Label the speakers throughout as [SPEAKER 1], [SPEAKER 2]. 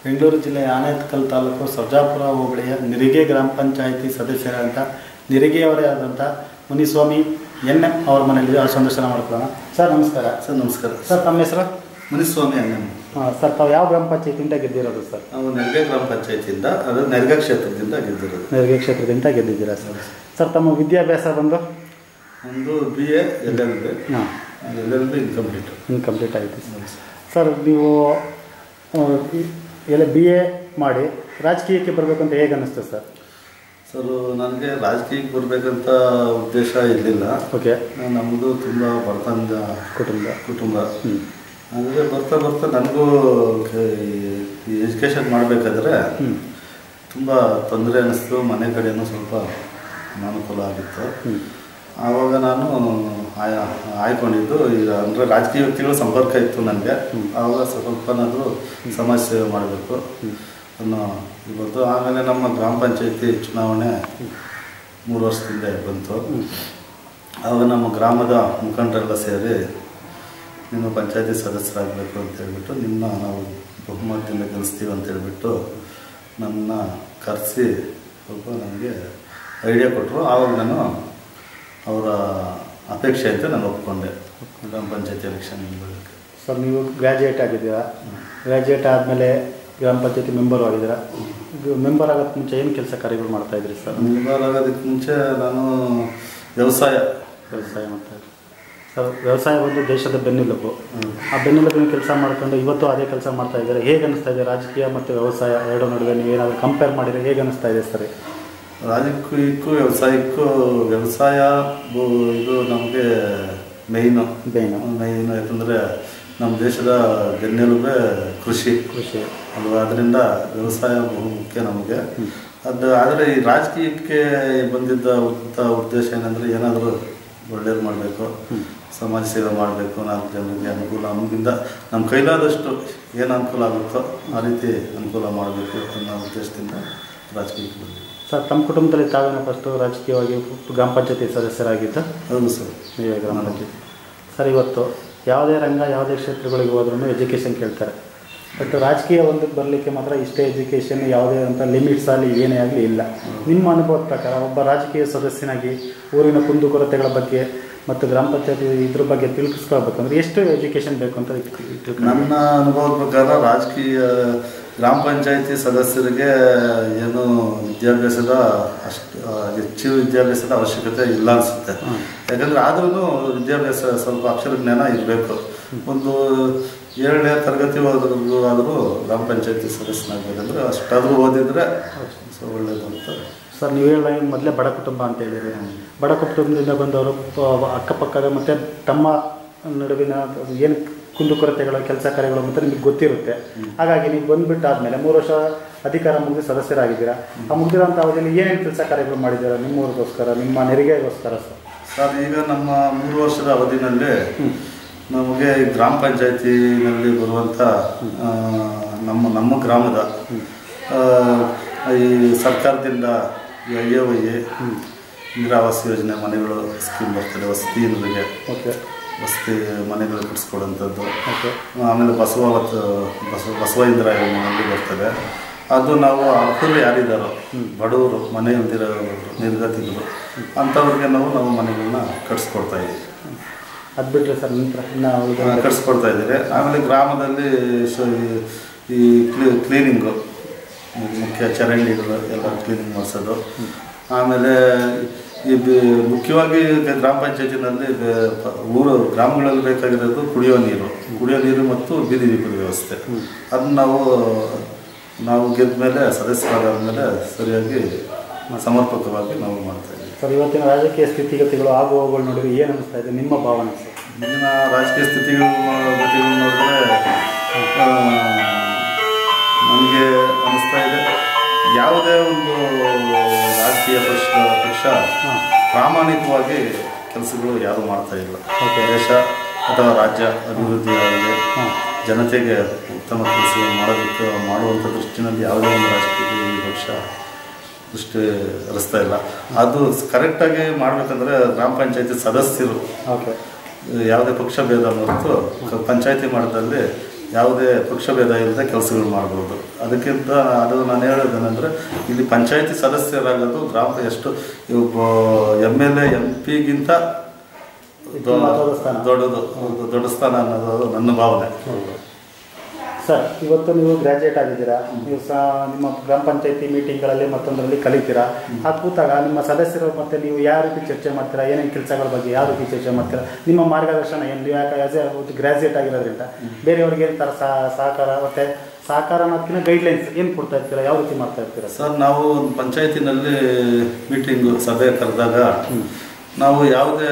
[SPEAKER 1] ಬೆಂಗಳೂರು ಜಿಲ್ಲೆಯ ಆನೇಕಲ್ ತಾಲೂಕು ಸರ್ಜಾಪುರ ಹೋಬಳಿಯ ನಿರಿಗೆ ಗ್ರಾಮ ಪಂಚಾಯಿತಿ ಸದಸ್ಯರಾದಂಥ ನಿರಿಗೆಯವರೇ ಆದಂಥ ಮುನಿಸ್ವಾಮಿ ಎನ್ ಎಂ ಅವರ ಮನೆಯಲ್ಲಿ ಸಂದರ್ಶನ ಮಾಡ್ಕೊಳ್ಳೋಣ. ಸರ್ ನಮಸ್ಕಾರ.
[SPEAKER 2] ಸರ್ ನಮಸ್ಕಾರ.
[SPEAKER 1] ಸರ್ ತಮ್ಮ ಹೆಸರು?
[SPEAKER 2] Muniswamy N M.
[SPEAKER 1] ಸರ್ ತಾವು ಯಾವ ಗ್ರಾಮ ಪಂಚಾಯತಿಯಿಂದ ಗೆದ್ದಿರೋದು ಸರ್?
[SPEAKER 2] ನಾವು ನೆರಿಗೆ ಗ್ರಾಮ ಪಂಚಾಯತಿಯಿಂದ, ಅದು ನೆರಿಗೆ ಕ್ಷೇತ್ರದಿಂದ ಗೆದ್ದಿರೋದು.
[SPEAKER 1] ನೆರಿಗೆ ಕ್ಷೇತ್ರದಿಂದ ಗೆದ್ದಿದ್ದೀರಾ ಸರ್? ಸರ್ ತಮ್ಮ ವಿದ್ಯಾಭ್ಯಾಸ ಬಂದು?
[SPEAKER 2] ಒಂದು BA LLB. LLB
[SPEAKER 1] ಇನ್ಕಂಪ್ಲೀಟ್ ಆಯಿತು ಸರ್. ನೀವು BA ಮಾಡಿ ರಾಜಕೀಯಕ್ಕೆ ಬರಬೇಕಂತ ಹೇಗೆ ಅನ್ನಿಸ್ತು ಸರ್?
[SPEAKER 2] ಸರ್ ನನಗೆ ರಾಜಕೀಯಕ್ಕೆ ಬರಬೇಕಂತ ಉದ್ದೇಶ ಇರಲಿಲ್ಲ.
[SPEAKER 1] ಓಕೆ.
[SPEAKER 2] ನಮ್ಮದು ತುಂಬ ಬಡತನದ ಕುಟುಂಬ. ಅಂದರೆ ಬರ್ತಾ ಬರ್ತಾ ನನಗೂ ಈ ಎಜುಕೇಷನ್ ಮಾಡಬೇಕಾದ್ರೆ ತುಂಬ ತೊಂದರೆ ಅನ್ನಿಸ್ತು. ಮನೆ ಕಡೆಯೂ ಸ್ವಲ್ಪ ಅನಾನುಕೂಲ ಆಗಿತ್ತು. ಆವಾಗ ನಾನು ಆಯ್ಕೊಂಡಿದ್ದು ಈಗ ಅಂದರೆ ರಾಜಕೀಯ ವ್ಯಕ್ತಿಗಳ ಸಂಪರ್ಕ ಇತ್ತು ನನಗೆ. ಆವಾಗ ಸ್ವಲ್ಪನಾದರೂ ಸಮಾಜ ಸೇವೆ ಮಾಡಬೇಕು ಅನ್ನೋ ಇವತ್ತು. ಆಮೇಲೆ ನಮ್ಮ ಗ್ರಾಮ ಪಂಚಾಯತಿ ಚುನಾವಣೆ 3 ವರ್ಷದಿಂದ ಬಂತು. ಆವಾಗ ನಮ್ಮ ಗ್ರಾಮದ ಮುಖಂಡರೆಲ್ಲ ಸೇರಿ ನಿಮ್ಮ ಪಂಚಾಯತಿ ಸದಸ್ಯರಾಗಬೇಕು ಅಂತ ಹೇಳ್ಬಿಟ್ಟು, ನಿಮ್ಮ ನಾವು ಬಹುಮತದಿಂದ ಗೆಲ್ಲಿಸ್ತೀವಿ ಅಂತ ಹೇಳ್ಬಿಟ್ಟು ನನ್ನ ಕರೆಸಿ ಸ್ವಲ್ಪ ನನಗೆ ಐಡಿಯಾ ಕೊಟ್ಟರು. ಆವಾಗ ನಾನು ಅವರ ಅಪೇಕ್ಷೆ ಅಂತ ನಾನು ಒಪ್ಕೊಂಡೆ ಗ್ರಾಮ ಪಂಚಾಯತಿ ಎಲೆಕ್ಷನ್ ಬರೋಕ್ಕೆ.
[SPEAKER 1] ಸರ್ ನೀವು ಗ್ರ್ಯಾಜುಯೇಟ್ ಆಗಿದ್ದೀರಾ. ಗ್ರ್ಯಾಜುಯೇಟ್ ಆದಮೇಲೆ ಗ್ರಾಮ ಪಂಚಾಯತಿ ಮೆಂಬರು ಆಗಿದ್ದೀರಾ. ಮೆಂಬರ್ ಆಗೋದಕ್ಕೆ ಮುಂಚೆ ಏನು ಕೆಲಸ ಕಾರ್ಯಗಳು ಮಾಡ್ತಾಯಿದ್ರಿ ಸರ್?
[SPEAKER 2] ಮೆಂಬರ್ ಆಗೋದಕ್ಕೆ ಮುಂಚೆ ನಾನು ವ್ಯವಸಾಯ
[SPEAKER 1] ಮಾಡ್ತಾಯಿದ್ದೆ ಸರ್. ವ್ಯವಸಾಯ ಒಂದು ದೇಶದ ಬೆನ್ನೆಲುಬು. ಆ ಬೆನ್ನೆಲುಬಿನ ಕೆಲಸ ಮಾಡ್ಕೊಂಡು ಇವತ್ತು ಅದೇ ಕೆಲಸ ಮಾಡ್ತಾ ಇದ್ದಾರೆ. ಹೇಗೆ ಅನ್ನಿಸ್ತಾ ಇದೆ ರಾಜಕೀಯ ಮತ್ತು ವ್ಯವಸಾಯ ಎರಡರ ನಡುವೆ ನೀವು ಏನಾದರೂ ಕಂಪೇರ್ ಮಾಡಿದರೆ ಹೇಗೆ ಅನ್ನಿಸ್ತಾ ಇದೆ ಸರ್?
[SPEAKER 2] ರಾಜಕೀಯಕ್ಕೂ ವ್ಯವಸಾಯಕ್ಕೂ ವ್ಯವಸಾಯ ಇದು ನಮಗೆ ಮೇಯ್ನು ಯಾಕಂದರೆ ನಮ್ಮ ದೇಶದ ಬೆನ್ನೆಲುಬೇ ಕೃಷಿ ಅಲ್ವಾ. ಅದರಿಂದ ವ್ಯವಸಾಯ ಬಹು ಮುಖ್ಯ ನಮಗೆ. ಆದರೆ ಈ ರಾಜಕೀಯಕ್ಕೆ ಬಂದಿದ್ದ ಉದ್ದೇಶ ಏನಂದರೆ ಏನಾದರೂ ಒಳ್ಳೇದು ಮಾಡಬೇಕು, ಸಮಾಜ ಸೇವೆ ಮಾಡಬೇಕು, 4 ಜನರಿಗೆ ಅನುಕೂಲ, ನಮಗಿಂದ ನಮ್ಮ ಕೈಲಾದಷ್ಟು ಏನು ಅನುಕೂಲ ಆಗುತ್ತೋ ಆ ರೀತಿ ಅನುಕೂಲ ಮಾಡಬೇಕು ಅನ್ನೋ ಉದ್ದೇಶದಿಂದ ರಾಜಕೀಯಕ್ಕೆ ಬಂದಿದೆ.
[SPEAKER 1] ಸರ್ ತಮ್ಮ ಕುಟುಂಬದಲ್ಲಿ ತಾವೇನೋ ಫಸ್ಟು ರಾಜಕೀಯವಾಗಿ ಗ್ರಾಮ ಪಂಚಾಯತಿ ಸದಸ್ಯರಾಗಿದ್ದು?
[SPEAKER 2] ಹೌದು ಸರ್.
[SPEAKER 1] ನೀವೇ ಗ್ರಾಮ ಪಂಚಾಯತಿ ಸರ್. ಇವತ್ತು ಯಾವುದೇ ರಂಗ ಯಾವುದೇ ಕ್ಷೇತ್ರಗಳಿಗೆ ಹೋದ್ರೂ ಎಜುಕೇಷನ್ ಕೇಳ್ತಾರೆ. ಬಟ್ ರಾಜಕೀಯ ಒಂದಕ್ಕೆ ಬರಲಿಕ್ಕೆ ಮಾತ್ರ ಇಷ್ಟೇ ಎಜುಕೇಷನ್ ಯಾವುದೇ ಅಂತ ಲಿಮಿಟ್ಸ್ ಆಗಲಿ ಏನೇ ಆಗಲಿ ಇಲ್ಲ. ನಿಮ್ಮ ಅನುಭವದ ಪ್ರಕಾರ ಒಬ್ಬ ರಾಜಕೀಯ ಸದಸ್ಯನಾಗಿ ಊರಿನ ಕುಂದುಕೊರತೆಗಳ ಬಗ್ಗೆ ಮತ್ತು ಗ್ರಾಮ ಪಂಚಾಯತಿ ಇದ್ರ ಬಗ್ಗೆ ತಿಳಿಸ್ಕೊಳ್ಬೇಕಂದ್ರೆ ಎಷ್ಟು ಎಜುಕೇಷನ್ ಬೇಕು ಅಂತ?
[SPEAKER 2] ನನ್ನ ಅನುಭವದ ಪ್ರಕಾರ ರಾಜಕೀಯ ಗ್ರಾಮ ಪಂಚಾಯತಿ ಸದಸ್ಯರಿಗೆ ಏನು ವಿದ್ಯಾಭ್ಯಾಸದ ಹೆಚ್ಚು ವಿದ್ಯಾಭ್ಯಾಸದ ಅವಶ್ಯಕತೆ ಇಲ್ಲ ಅನಿಸುತ್ತೆ. ಯಾಕಂದರೆ ಆದ್ರೂ ವಿದ್ಯಾಭ್ಯಾಸ ಸ್ವಲ್ಪ ಅಕ್ಷರ ಜ್ಞಾನ ಇರಬೇಕು. ಒಂದು 7ನೇ ತರಗತಿವರೆಗೂ ಆದರೂ ಗ್ರಾಮ ಪಂಚಾಯತಿ ಸದಸ್ಯನಾಗಬೇಕಂದ್ರೆ ಅಷ್ಟಾದರೂ ಓದಿದರೆ ಒಳ್ಳೆಯದು ಅಂತ.
[SPEAKER 1] ಸರ್ ನೀವು ಹೇಳ ಮೊದಲೇ ಬಡ ಕುಟುಂಬ ಅಂತ ಹೇಳಿದರೆ, ಬಡ ಕುಟುಂಬದಿಂದ ಬಂದವರು ಅಕ್ಕಪಕ್ಕದ ಮತ್ತು ತಮ್ಮ ನಡುವಿನ ಏನು ಕುಂದುಕೊರತೆಗಳು ಕೆಲಸ ಕಾರ್ಯಗಳು ಮತ್ತು ನಿಮಗೆ ಗೊತ್ತಿರುತ್ತೆ. ಹಾಗಾಗಿ ನೀವು ಬಂದುಬಿಟ್ಟಾದಮೇಲೆ 3 ವರ್ಷ ಅಧಿಕಾರ ಮುಗಿದು ಸದಸ್ಯರಾಗಿದ್ದೀರಾ. ಆ ಮುಗಿದಿರೋಂಥ ಅವಧಿಯಲ್ಲಿ ಏನೇನು ಕೆಲಸ ಕಾರ್ಯಗಳು ಮಾಡಿದ್ದೀರಾ ನಿಮ್ಮೂರಿಗೋಸ್ಕರ, ನಿಮ್ಮ ನೆರಿಗೆಗೋಸ್ಕರ ಸರ್?
[SPEAKER 2] ಸರ್ ಈಗ ನಮ್ಮ 3 ವರ್ಷದ ಅವಧಿನಲ್ಲಿ ನಮಗೆ ಈ ಗ್ರಾಮ ಪಂಚಾಯತಿನಲ್ಲಿ ಬರುವಂಥ ನಮ್ಮ ಗ್ರಾಮದ ಈ ಸರ್ಕಾರದಿಂದ IAY ಇಂದಿರಾ ಆವಾಸ್ ಯೋಜನೆ ಮನೆಗಳು ಸ್ಕೀಮ್ ಬರ್ತದೆ. ವಸತಿಯವರಿಗೆ ವಸತಿ ಮನೆಗಳು ಕಟ್ಟಿಸ್ಕೊಡೋಂಥದ್ದು. ಆಮೇಲೆ ಬಸವ ಇಂದಿರಾ ಯೋಜನೆಯಲ್ಲಿ ಬರ್ತದೆ. ಅದು ನಾವು ಅರ್ಹರು ಯಾರಿದ್ದಾರೋ ಬಡವರು ಮನೆ ಹೊಂದಿರೋ ನಿರ್ಗತಿಗಳು ಅಂಥವ್ರಿಗೆ ನಾವು ಮನೆಗಳನ್ನ ಕಟ್ಸ್ಕೊಡ್ತಾಯಿದ್ದೀವಿ.
[SPEAKER 1] ಅದು ಬಿಟ್ಟರೆ ಸರ್ ನಂತರ
[SPEAKER 2] ಕಟ್ಸ್ಕೊಡ್ತಾ ಇದ್ದೀರಿ. ಆಮೇಲೆ ಗ್ರಾಮದಲ್ಲಿ ಈ ಕ್ಲೀನಿಂಗು ಮುಖ್ಯ ಚರಂಡಿಗಳು ಎಲ್ಲ ಕ್ಲೀನಿಂಗ್ ಮಾಡಿಸೋದು. ಆಮೇಲೆ ಈ ಮುಖ್ಯವಾಗಿ ಗ್ರಾಮ ಪಂಚಾಯತಿನಲ್ಲಿ ಗ್ರಾಮಗಳಲ್ಲಿ ಬೇಕಾಗಿರೋದು ಕುಡಿಯೋ ನೀರು ಮತ್ತು ಬೀದಿ ದೀಪದ ವ್ಯವಸ್ಥೆ. ಅದನ್ನು ನಾವು ಗೆದ್ದ ಮೇಲೆ ಸದಸ್ಯರಾದ ಮೇಲೆ ಸರಿಯಾಗಿ ಸಮರ್ಪಕವಾಗಿ ನಾವು ಮಾಡ್ತಾಯಿದ್ದೀವಿ.
[SPEAKER 1] ಸರ್ ಇವತ್ತಿನ ರಾಜಕೀಯ ಸ್ಥಿತಿಗತಿಗಳು ಆಗು ಹೋಗುಗಳು ನೋಡಿದ್ರೆ ಏನು ಅನ್ನಿಸ್ತಾ ಇದೆ ನಿಮ್ಮ ಭಾವನೆ ಸರ್?
[SPEAKER 2] ಈಗಿನ ರಾಜಕೀಯ ಸ್ಥಿತಿಗಳು ನೋಡಿದ್ರೆ ನನಗೆ ಅನ್ನಿಸ್ತಾ ಇದೆ, ಯಾವುದೇ ಒಂದು ರಾಜಕೀಯ ಪಕ್ಷ ಪ್ರಾಮಾಣಿಕವಾಗಿ ಕೆಲಸಗಳು ಯಾರೂ ಮಾಡ್ತಾ ಇಲ್ಲ. ದೇಶ ಅಥವಾ ರಾಜ್ಯ ಅಭಿವೃದ್ಧಿಯಾಗಲಿ ಜನತೆಗೆ ಉತ್ತಮ ಕೆಲಸಗಳು ಮಾಡುವಂಥ ದೃಷ್ಟಿನಲ್ಲಿ ಯಾವುದೇ ಒಂದು ರಾಜಕೀಯ ಪಕ್ಷ ದೃಷ್ಟಿ ಹರಿಸ್ತಾ ಇಲ್ಲ. ಅದು ಕರೆಕ್ಟಾಗಿ ಮಾಡಬೇಕಂದ್ರೆ ಗ್ರಾಮ ಪಂಚಾಯತಿ ಸದಸ್ಯರು ಯಾವುದೇ ಪಕ್ಷ ಭೇದ ಹೊರತು ಪಂಚಾಯತಿ ಮಾಡೋದ್ರಲ್ಲಿ ಯಾವುದೇ ಪಕ್ಷಭೇದ ಇಲ್ಲದೆ ಕೆಲಸಗಳು ಮಾಡ್ಬೋದು. ಅದಕ್ಕಿಂತ ಅದು ನಾನು ಹೇಳೋದೇನೆಂದರೆ ಇಲ್ಲಿ ಪಂಚಾಯತಿ ಸದಸ್ಯರಾಗೋದು ಎಷ್ಟು MLA MP ಗಿಂತ ದೊಡ್ಡ ಸ್ಥಾನ ಅನ್ನೋದು ನನ್ನ ಭಾವನೆ.
[SPEAKER 1] ಸರ್, ಇವತ್ತು ನೀವು ಗ್ರ್ಯಾಜುಯೇಟ್ ಆಗಿದ್ದೀರಾ, ನೀವು ನಿಮ್ಮ ಗ್ರಾಮ ಪಂಚಾಯತಿ ಮೀಟಿಂಗ್ಗಳಲ್ಲಿ ಮತ್ತೊಂದರಲ್ಲಿ ಕಲಿತೀರಾ. ಆ ಕೂತಾಗ ನಿಮ್ಮ ಸದಸ್ಯರು ಮತ್ತು ನೀವು ಯಾವ ರೀತಿ ಚರ್ಚೆ ಮಾಡ್ತೀರಾ, ಏನೇನು ಕೆಲಸಗಳ ಬಗ್ಗೆ ಯಾವ ರೀತಿ ಚರ್ಚೆ ಮಾಡ್ತೀರಾ, ನಿಮ್ಮ ಮಾರ್ಗದರ್ಶನ ಏನು? ನೀವು ಯಾಕೆ ಆ್ಯಸ್ ಎ ಗ್ರ್ಯಾಜುಯೇಟ್ ಆಗಿರೋದ್ರಿಂದ ಬೇರೆಯವ್ರಿಗೆ ಏನು ಥರ ಸಹಕಾರ ಮತ್ತು ಸಹಕಾರ ಅನ್ನೋದಕ್ಕಿಂತ ಗೈಡ್ಲೈನ್ಸ್ ಏನು ಕೊಡ್ತಾ ಇರ್ತೀರಾ, ಯಾವ ರೀತಿ ಮಾಡ್ತಾ ಇರ್ತೀರಾ?
[SPEAKER 2] ಸರ್, ನಾವು ಒಂದು ಪಂಚಾಯತಿನಲ್ಲಿ ಮೀಟಿಂಗು ಸಭೆ ಕರೆದಾಗ ನಾವು ಯಾವುದೇ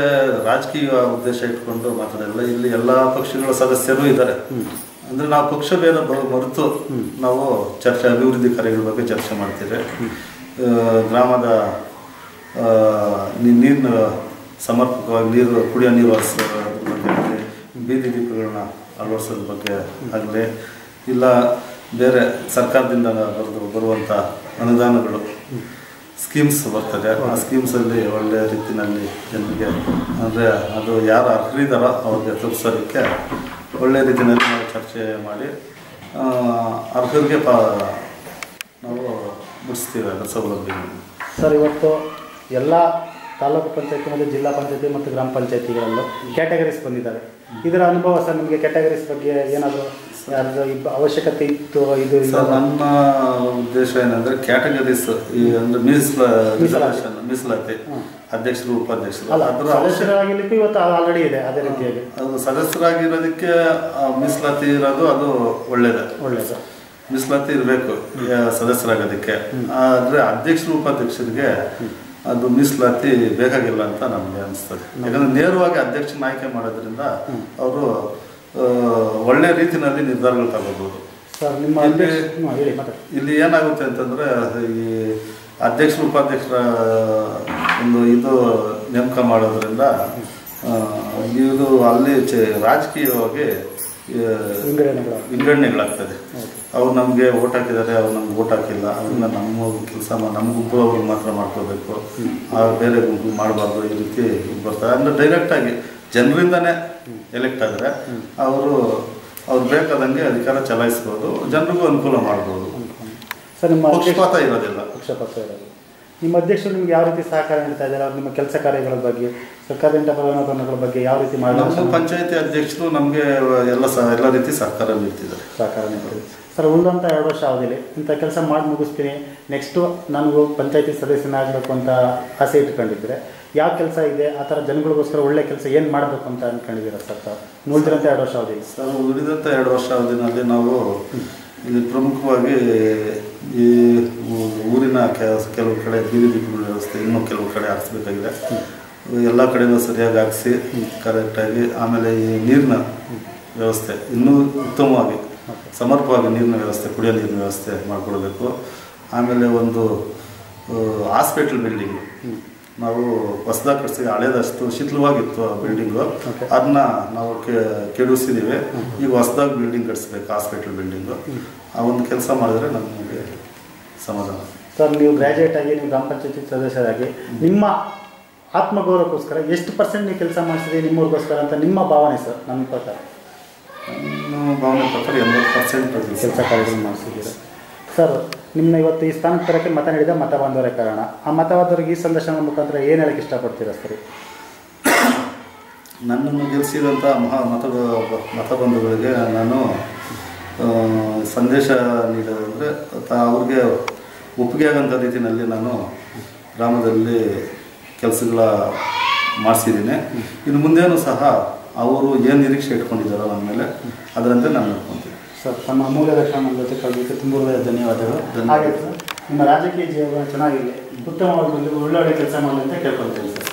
[SPEAKER 2] ರಾಜಕೀಯ ಉದ್ದೇಶ ಇಟ್ಕೊಂಡು ಮಾತಾಡಲ್ಲ. ಇಲ್ಲಿ ಎಲ್ಲ ಪಕ್ಷಗಳ ಸದಸ್ಯರು ಇದ್ದಾರೆ. ಅಂದರೆ ನಾವು ಪಕ್ಷಭೇದ ಮರೆತು ನಾವು ಅಭಿವೃದ್ಧಿ ಕಾರ್ಯಗಳ ಬಗ್ಗೆ ಚರ್ಚೆ ಮಾಡ್ತೀವಿ. ಗ್ರಾಮದ ನೀರಿನ ಸಮರ್ಪಕವಾಗಿ ಕುಡಿಯೋ ನೀರು ಹರಿಸೋದ್ರ ಬಗ್ಗೆ ಆಗಲಿ, ಬೀದಿ ದೀಪಗಳನ್ನ ಅಳವಡಿಸೋದ್ರ ಬಗ್ಗೆ ಆಗಲಿ, ಇಲ್ಲ ಬೇರೆ ಸರ್ಕಾರದಿಂದ ಬರುವಂಥ ಅನುದಾನಗಳು ಸ್ಕೀಮ್ಸ್ ಬರ್ತದೆ. ಆ ಸ್ಕೀಮ್ಸಲ್ಲಿ ಒಳ್ಳೆಯ ರೀತಿಯಲ್ಲಿ ಜನರಿಗೆ ಅಂದರೆ ಅದು ಯಾರು ಅರ್ಹರಿದ್ದಾರೋ ಅವ್ರಿಗೆ ತಲುಪಿಸೋದಕ್ಕೆ ಒಳ್ಳೆಯ ರೀತಿಯಲ್ಲಿ ನಾವು ಚರ್ಚೆ ಮಾಡಿ ಅರ್ಹರಿಗೆ ನಾವು ಮುಡಿಸ್ತೀವಿ ಅದರ ಸೌಲಭ್ಯ.
[SPEAKER 1] ಸರ್, ಇವತ್ತು ಎಲ್ಲ ತಾಲೂಕು ಪಂಚಾಯತಿ ಮತ್ತು ಜಿಲ್ಲಾ ಪಂಚಾಯತಿ ಮತ್ತು ಗ್ರಾಮ ಪಂಚಾಯತಿಗಳಲ್ಲೂ ಕ್ಯಾಟಗರೀಸ್ ಬಂದಿದ್ದಾರೆ. ಇದರ ಅನುಭವ ಸರ್ ನಿಮಗೆ ಕ್ಯಾಟಗರೀಸ್ ಬಗ್ಗೆ ಏನಾದರೂ ಅವಶ್ಯಕತೆ ಇತ್ತು? ಇದು
[SPEAKER 2] ನನ್ನ ಉದ್ದೇಶ ಏನಂದರೆ ಕ್ಯಾಟಗರೀಸ್ ಅಂದರೆ ಮೀಸಲಾತಿ ಅಧ್ಯಕ್ಷರು ಉಪಾಧ್ಯಕ್ಷರು
[SPEAKER 1] ಸದಸ್ಯರಾಗಿರ್ಲಿಕ್ಕೆ ಇವತ್ತು ಆಲ್ರೆಡಿ ಇದೆ. ಅದೇ ರೀತಿಯಾಗಿ
[SPEAKER 2] ಅದು ಸದಸ್ಯರಾಗಿರೋದಕ್ಕೆ ಮೀಸಲಾತಿ ಇರೋದು ಅದು ಒಳ್ಳೇದು. ಮೀಸಲಾತಿ ಇರಬೇಕು ಸದಸ್ಯರಾಗೋದಕ್ಕೆ. ಆದರೆ ಅಧ್ಯಕ್ಷರು ಉಪಾಧ್ಯಕ್ಷರಿಗೆ ಅದು ಮೀಸಲಾತಿ ಬೇಕಾಗಿಲ್ಲ ಅಂತ ನಮಗೆ ಅನಿಸ್ತದೆ. ಯಾಕಂದರೆ ನೇರವಾಗಿ ಅಧ್ಯಕ್ಷನ ಆಯ್ಕೆ ಮಾಡೋದ್ರಿಂದ ಅವರು ಒಳ್ಳೆ ರೀತಿಯಲ್ಲಿ ನಿರ್ಧಾರಗಳು ತಗೋಬಹುದು. ಇಲ್ಲಿ ಏನಾಗುತ್ತೆ ಅಂತಂದರೆ ಈ ಅಧ್ಯಕ್ಷರು ಉಪಾಧ್ಯಕ್ಷರ ಇದು ನೇಮಕ ಮಾಡೋದ್ರಿಂದ ಇದು ಅಲ್ಲಿ ರಾಜಕೀಯವಾಗಿ ವಿಂಗಡಣೆಗಳಾಗ್ತದೆ. ಅವ್ರು ನಮಗೆ ಓಟ್ ಹಾಕಿದ್ದಾರೆ, ಅವ್ರು ನಮ್ಗೆ ಓಟ್ ಹಾಕಿಲ್ಲ, ಅದನ್ನ ನಮ್ಮ ಕೆಲಸ ನಮ್ಮ ಗುಂಪು ಅವ್ರಿಗೆ ಮಾತ್ರ ಮಾಡ್ಕೋಬೇಕು, ಬೇರೆ ಗುಂಪು ಮಾಡಬಾರ್ದು, ಈ ರೀತಿ ಬರ್ತಾರೆ. ಅಂದರೆ ಡೈರೆಕ್ಟಾಗಿ ಜನರಿಂದನೇ ಎಲೆಕ್ಟ್ ಆದರೆ ಅವ್ರು ಬೇಕಾದಂಗೆ ಅಧಿಕಾರ ಚಲಾಯಿಸ್ಬೋದು, ಜನರಿಗೂ ಅನುಕೂಲ ಮಾಡ್ಬೋದು.
[SPEAKER 1] ಸರ್, ನಿಮ್ಮ
[SPEAKER 2] ಪಕ್ಷಪಾತ ಇರೋದಿಲ್ಲ.
[SPEAKER 1] ನಿಮ್ಮ ಅಧ್ಯಕ್ಷರು ನಿಮ್ಗೆ ಯಾವ ರೀತಿ ಸಹಕಾರ ನೀಡ್ತಾ ಇದ್ದಾರೆ? ನಿಮ್ಮ ಕೆಲಸ ಕಾರ್ಯಗಳ ಬಗ್ಗೆ, ಸರ್ಕಾರದಿಂದ ಬರುವ ಅನುದಾನಗಳ ಬಗ್ಗೆ ಯಾವ ರೀತಿ
[SPEAKER 2] ನಮ್ಮ ಪಂಚಾಯತಿ ಅಧ್ಯಕ್ಷರು ನಮಗೆ ಎಲ್ಲ ರೀತಿ ಸಹಕಾರ ನೀಡ್ತಿದ್ದಾರೆ.
[SPEAKER 1] ಸರ್, ಉಳಿದಂಥ 2 ವರ್ಷ ಅವಧಿಯಲ್ಲಿ ಇಂಥ ಕೆಲಸ ಮಾಡಿ ಮುಗಿಸ್ತೀನಿ, ನೆಕ್ಸ್ಟು ನನಗೂ ಪಂಚಾಯತಿ ಸದಸ್ಯನಾಗಬೇಕು ಅಂತ ಆಸೆ ಇಟ್ಕೊಂಡಿದ್ರೆ ಯಾವ ಕೆಲಸ ಇದೆ, ಆ ಥರ ಜನಗಳಿಗೋಸ್ಕರ ಒಳ್ಳೆ ಕೆಲಸ ಏನು ಮಾಡಬೇಕು ಅಂತ ಅಂದ್ಕೊಂಡಿದ್ದೀರಾ ಸರ್? ಉಳಿದಿರೋಂಥ 2 ವರ್ಷ ಅವಧಿ
[SPEAKER 2] ಸರ್, ಉಳಿದಂಥ 2 ವರ್ಷ ಅವಧಿನಲ್ಲಿ ನಾವು ಇಲ್ಲಿ ಪ್ರಮುಖವಾಗಿ ಈ ಊರಿನ ಕೆಲವು ಕಡೆ ಬೀದಿ ದೀಪಗಳ ವ್ಯವಸ್ಥೆ ಇನ್ನೂ ಕೆಲವು ಕಡೆ ಹಾಕಿಸ್ಬೇಕಾಗಿದೆ. ಎಲ್ಲ ಕಡೆಯೂ ಸರಿಯಾಗಿ ಹಾಕಿಸಿ ಕರೆಕ್ಟಾಗಿ. ಆಮೇಲೆ ಈ ನೀರಿನ ವ್ಯವಸ್ಥೆ ಇನ್ನೂ ಉತ್ತಮವಾಗಿ ಸಮರ್ಪಕವಾಗಿ ನೀರಿನ ವ್ಯವಸ್ಥೆ, ಕುಡಿಯೋ ನೀರಿನ ವ್ಯವಸ್ಥೆ ಮಾಡಿಕೊಡ್ಬೇಕು. ಆಮೇಲೆ ಒಂದು ಹಾಸ್ಪಿಟಲ್ ಬಿಲ್ಡಿಂಗು ನಾವು ಹೊಸದಾಗಿ ಕಟ್ಸಿ, ಹಳೇದಷ್ಟು ಶಿಥಿಲವಾಗಿತ್ತು ಆ ಬಿಲ್ಡಿಂಗು, ಅದನ್ನ ನಾವು ಕೆಡಿಸಿದ್ದೀವಿ. ಈಗ ಹೊಸದಾಗಿ ಬಿಲ್ಡಿಂಗ್ ಕಟ್ಸ್ಬೇಕು, ಹಾಸ್ಪಿಟಲ್ ಬಿಲ್ಡಿಂಗು. ಆ ಒಂದು ಕೆಲಸ ಮಾಡಿದ್ರೆ ನಮಗೆ ಸಮಾಧಾನ.
[SPEAKER 1] ಸರ್, ನೀವು ಗ್ರ್ಯಾಜುಯೇಟ್ ಆಗಿ ನೀವು ಗ್ರಾಮ ಪಂಚಾಯತಿ ಸದಸ್ಯರಾಗಿ ನಿಮ್ಮ ಆತ್ಮಗೌರವಕ್ಕೋಸ್ಕರ ಎಷ್ಟು % ನೀವು ಕೆಲಸ ಮಾಡಿಸಿದೆ ನಿಮ್ಮೂರಿಗೋಸ್ಕರ ಅಂತ ನಿಮ್ಮ ಭಾವನೆ ಸರ್? ನನ್ನ ಪ್ರಕಾರ
[SPEAKER 2] ನಮ್ಮ ಭಾವನೆ ಪ್ರಕಾರ 80%
[SPEAKER 1] ಕೆಲಸ ಕಾರ್ಯಗಳು ಮಾಡಿಸಿದ್ದೀರಾ. ಸರ್, ನಿಮ್ಮನ್ನ ಇವತ್ತು ಈ ಸ್ಥಾನಕ್ಕೆ ತರೋಕ್ಕೆ ಮತ ನೀಡಿದ ಮತ ಬಾಂಧವರೇ ಕಾರಣ. ಆ ಮತ ಬಾಂಧವರಿಗೆ ಈ ಸಂದರ್ಶನದ ಮುಖಾಂತರ ಏನು ಹೇಳಕ್ಕೆ ಇಷ್ಟಪಡ್ತೀರಾ ಸರ್?
[SPEAKER 2] ನನ್ನನ್ನು ಗೆಲ್ಲಿಸಿದಂಥ ಮತ ಬಂಧುಗಳಿಗೆ ನಾನು ಸಂದೇಶ ನೀಡೋದಂದರೆ ಅವ್ರಿಗೆ ಒಪ್ಪಿಗೆ ಆಗೋಂಥ ರೀತಿಯಲ್ಲಿ ನಾನು ಗ್ರಾಮದಲ್ಲಿ ಕೆಲಸಗಳ ಮಾಡಿಸಿದ್ದೀನಿ. ಇನ್ನು ಮುಂದೇನೂ ಸಹ ಅವರು ಏನು ನಿರೀಕ್ಷೆ ಇಟ್ಕೊಂಡಿದ್ದಾರೋ ನನ್ನ ಮೇಲೆ ಅದರಂತೆ ನಾನು ನೋಡ್ಕೊತೀನಿ.
[SPEAKER 1] ಸರ್, ತಮ್ಮ ಅಮೂಲ್ಯದ ಕ್ಷಣ ನಮ್ಮ ಜೊತೆ ಕಳೆದಕ್ಕೆ ತುಂಬ ಧನ್ಯವಾದಗಳು. ಹಾಗೆ ಸರ್, ನಿಮ್ಮ ರಾಜಕೀಯ ಜೀವನ ಚೆನ್ನಾಗಿರಲಿ, ಉತ್ತಮವಾಗಿ ಒಳ್ಳೊಳ್ಳೆ ಕೆಲಸ ಮಾಡಲಿ ಅಂತ ಕೇಳ್ಕೊಳ್ತೀನಿ ಸರ್.